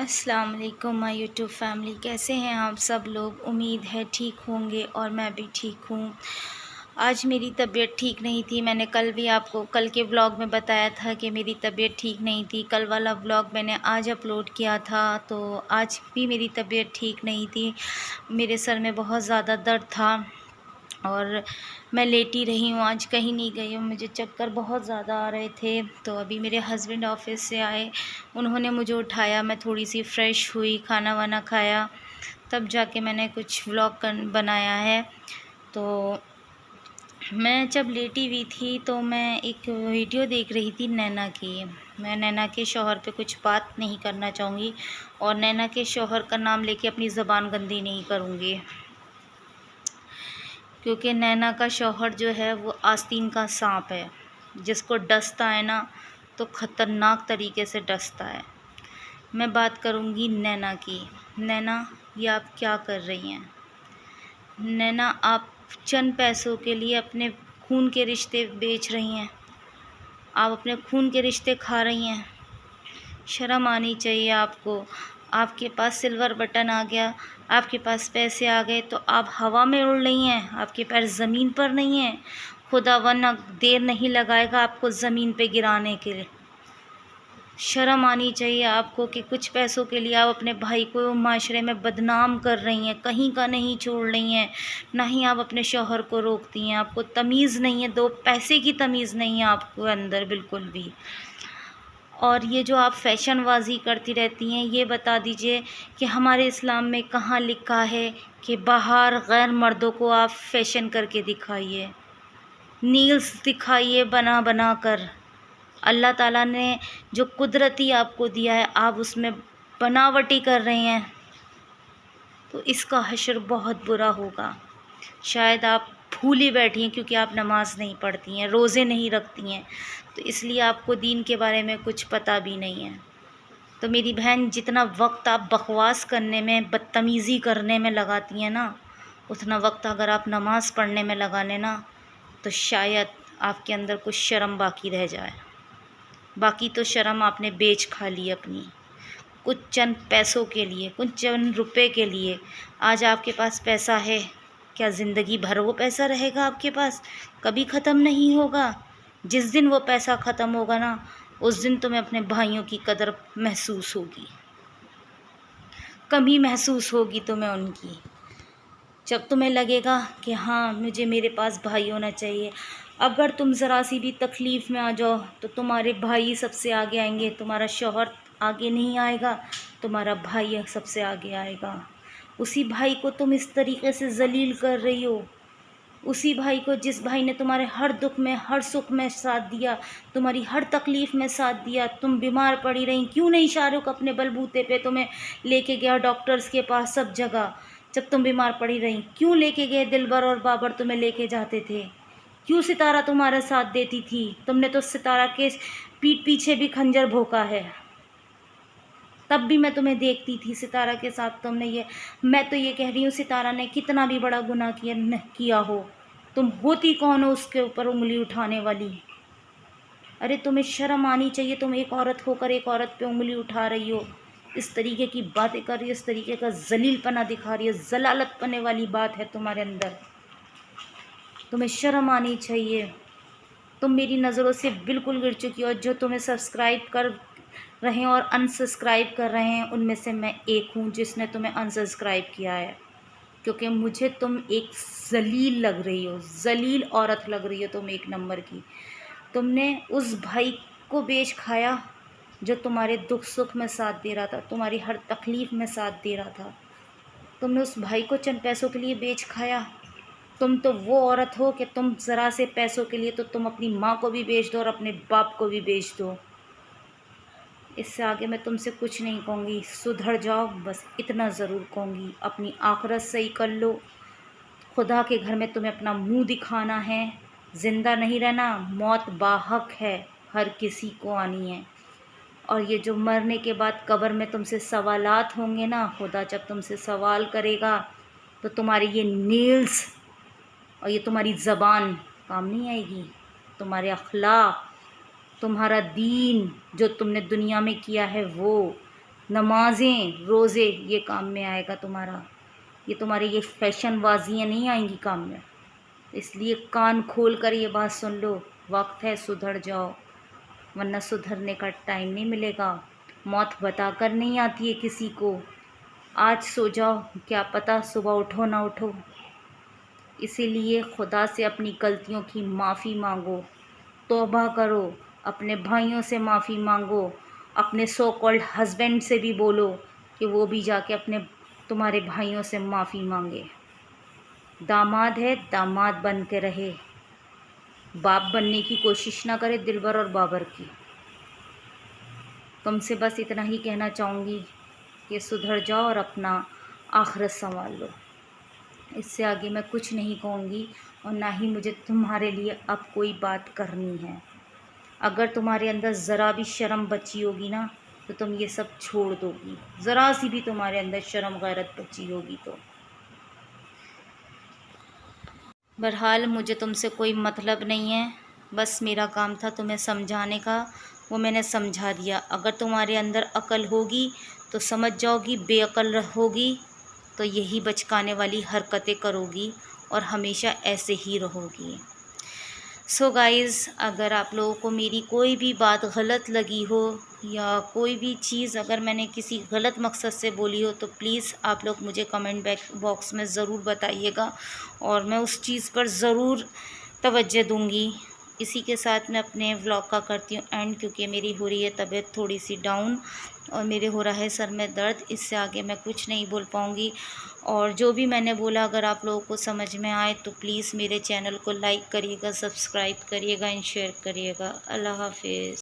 अस्सलाम वालेकुम my YouTube family. कैसे हैं आप सब लोग? उम्मीद है ठीक होंगे और मैं भी ठीक हूँ। आज मेरी तबीयत ठीक नहीं थी। मैंने कल भी आपको कल के व्लॉग में बताया था कि मेरी तबीयत ठीक नहीं थी। कल वाला व्लॉग मैंने आज अपलोड किया था, तो आज भी मेरी तबीयत ठीक नहीं थी। मेरे सर में बहुत ज़्यादा दर्द था और मैं लेटी रही हूँ, आज कहीं नहीं गई हूँ। मुझे चक्कर बहुत ज़्यादा आ रहे थे। तो अभी मेरे हस्बैंड ऑफिस से आए, उन्होंने मुझे उठाया, मैं थोड़ी सी फ़्रेश हुई, खाना वाना खाया, तब जाके मैंने कुछ व्लॉग बनाया है। तो मैं जब लेटी हुई थी तो मैं एक वीडियो देख रही थी नैना की। मैं नैना के शौहर पे कुछ बात नहीं करना चाहूँगी और नैना के शौहर का नाम लेके अपनी ज़बान गंदी नहीं करूँगी, क्योंकि नैना का शौहर जो है वो आस्तीन का सांप है। जिसको डसता है ना तो ख़तरनाक तरीके से डसता है। मैं बात करूँगी नैना की। नैना, ये आप क्या कर रही हैं? नैना, आप चंद पैसों के लिए अपने खून के रिश्ते बेच रही हैं। आप अपने खून के रिश्ते खा रही हैं। शर्म आनी चाहिए आपको। आपके पास सिल्वर बटन आ गया, आपके पास पैसे आ गए तो आप हवा में उड़ रही हैं, आपके पैर ज़मीन पर नहीं हैं। खुदावन देर नहीं लगाएगा आपको ज़मीन पे गिराने के लिए। शर्म आनी चाहिए आपको कि कुछ पैसों के लिए आप अपने भाई को माशरे में बदनाम कर रही हैं, कहीं का नहीं छोड़ रही हैं। ना ही आप अपने शौहर को रोकती हैं। आपको तमीज़ नहीं है, दो पैसे की तमीज़ नहीं है आपको अंदर बिल्कुल भी। और ये जो आप फ़ैशनबाज़ी करती रहती हैं, ये बता दीजिए कि हमारे इस्लाम में कहाँ लिखा है कि बाहर गैर मर्दों को आप फ़ैशन करके दिखाइए, नील्स दिखाइए बना बना कर। अल्लाह ताला ने जो कुदरती आपको दिया है, आप उसमें बनावटी कर रही हैं, तो इसका हश्र बहुत बुरा होगा। शायद आप भूल ही बैठी हैं क्योंकि आप नमाज़ नहीं पढ़ती हैं, रोज़े नहीं रखती हैं, तो इसलिए आपको दीन के बारे में कुछ पता भी नहीं है। तो मेरी बहन, जितना वक्त आप बकवास करने में, बदतमीज़ी करने में लगाती हैं ना, उतना वक्त अगर आप नमाज़ पढ़ने में लगा लें ना, तो शायद आपके अंदर कुछ शर्म बाकी रह जाए। बाकी तो शर्म आपने बेच खा ली अपनी, कुछ चंद पैसों के लिए, कुछ चंद रुपए के लिए। आज आपके पास पैसा है, क्या ज़िंदगी भर वो पैसा रहेगा आपके पास? कभी ख़त्म नहीं होगा। जिस दिन वो पैसा ख़त्म होगा ना, उस दिन तुम्हें अपने भाइयों की कदर महसूस होगी, कमी महसूस होगी तुम्हें उनकी। जब तुम्हें लगेगा कि हाँ, मुझे मेरे पास भाई होना चाहिए। अगर तुम ज़रा सी भी तकलीफ़ में आ जाओ तो तुम्हारे भाई सबसे आगे आएंगे, तुम्हारा शौहर आगे नहीं आएगा, तुम्हारा भाई सबसे आगे आएगा। उसी भाई को तुम इस तरीके से ज़लील कर रही हो, उसी भाई को जिस भाई ने तुम्हारे हर दुख में, हर सुख में साथ दिया, तुम्हारी हर तकलीफ़ में साथ दिया। तुम बीमार पड़ी रही, क्यों नहीं शाहरुख अपने बलबूते पे तुम्हें लेके गया डॉक्टर्स के पास, सब जगह। जब तुम बीमार पड़ी रही, क्यों लेके गए? दिलबर और बाबर तुम्हें लेके जाते थे। क्यों सितारा तुम्हारा साथ देती थी? तुमने तो सितारा के पीठ पीछे भी खंजर भोंका है, तब भी मैं तुम्हें देखती थी सितारा के साथ। तुमने ये, मैं तो ये कह रही हूँ, सितारा ने कितना भी बड़ा गुनाह किया हो, तुम होती कौन हो उसके ऊपर उंगली उठाने वाली? अरे तुम्हें शर्म आनी चाहिए। तुम एक औरत होकर एक औरत पे उंगली उठा रही हो, इस तरीके की बातें कर रही हो, इस तरीके का जलीलपना दिखा रही हो, जलालत पने वाली बात है तुम्हारे अंदर। तुम्हें शर्म आनी चाहिए। तुम मेरी नज़रों से बिल्कुल गिर चुकी हो। जो तुम्हें सब्सक्राइब कर रहे हैं और अनसब्सक्राइब कर रहे हैं, उनमें से मैं एक हूँ जिसने तुम्हें अनसब्सक्राइब किया है, क्योंकि मुझे तुम एक ज़लील लग रही हो, ज़लील औरत लग रही हो तुम, एक नंबर की। तुमने उस भाई को बेच खाया जो तुम्हारे दुख सुख में साथ दे रहा था, तुम्हारी हर तकलीफ़ में साथ दे रहा था। तुमने उस भाई को चंद पैसों के लिए बेच खाया। तुम तो वो औरत हो कि तुम ज़रा से पैसों के लिए तो तुम अपनी माँ को भी बेच दो और अपने बाप को भी बेच दो। इससे आगे मैं तुमसे कुछ नहीं कहूँगी, सुधर जाओ, बस इतना ज़रूर कहूँगी। अपनी आखिरत सही कर लो। खुदा के घर में तुम्हें अपना मुंह दिखाना है, ज़िंदा नहीं रहना। मौत बाहक है, हर किसी को आनी है। और ये जो मरने के बाद कब्र में तुमसे सवालात होंगे ना, खुदा जब तुमसे सवाल करेगा तो तुम्हारे ये नील्स और ये तुम्हारी ज़बान काम नहीं आएगी। तुम्हारे अखलाक, तुम्हारा दीन जो तुमने दुनिया में किया है, वो नमाज़ें, रोज़े, ये काम में आएगा तुम्हारा। ये तुम्हारी ये फैशनबाजियाँ नहीं आएंगी काम में। इसलिए कान खोल कर ये बात सुन लो, वक्त है सुधर जाओ, वरना सुधरने का टाइम नहीं मिलेगा। मौत बताकर नहीं आती है किसी को। आज सो जाओ, क्या पता सुबह उठो ना उठो। इसीलिए खुदा से अपनी गलतियों की माफ़ी मांगो, तौबा करो, अपने भाइयों से माफ़ी मांगो, अपने सो कॉल्ड हस्बैंड से भी बोलो कि वो भी जाके अपने तुम्हारे भाइयों से माफ़ी मांगे। दामाद है, दामाद बन के रहे, बाप बनने की कोशिश ना करे दिलबर और बाबर की। तुमसे बस इतना ही कहना चाहूँगी कि सुधर जाओ और अपना आखिरत संभाल लो। इससे आगे मैं कुछ नहीं कहूँगी और ना ही मुझे तुम्हारे लिए अब कोई बात करनी है। अगर तुम्हारे अंदर ज़रा भी शर्म बची होगी ना तो तुम ये सब छोड़ दोगी। ज़रा सी भी तुम्हारे अंदर शर्म गैरत बची होगी तो। बहरहाल मुझे तुमसे कोई मतलब नहीं है, बस मेरा काम था तुम्हें समझाने का, वो मैंने समझा दिया। अगर तुम्हारे अंदर अकल होगी तो समझ जाओगी, बेअकल रहोगी तो यही बचकाने वाली हरकतें करोगी और हमेशा ऐसे ही रहोगी। सो गाइज़, अगर आप लोगों को मेरी कोई भी बात गलत लगी हो या कोई भी चीज़ अगर मैंने किसी गलत मकसद से बोली हो तो प्लीज़ आप लोग मुझे कमेंट बॉक्स में ज़रूर बताइएगा और मैं उस चीज़ पर ज़रूर तवज्जो दूँगी। इसी के साथ मैं अपने व्लॉग का करती हूँ एंड, क्योंकि मेरी हो रही है तबीयत थोड़ी सी डाउन और मेरे हो रहा है सर में दर्द। इससे आगे मैं कुछ नहीं बोल पाऊँगी। और जो भी मैंने बोला अगर आप लोगों को समझ में आए तो प्लीज़ मेरे चैनल को लाइक करिएगा, सब्सक्राइब करिएगा एंड शेयर करिएगा। अल्लाह हाफिज़।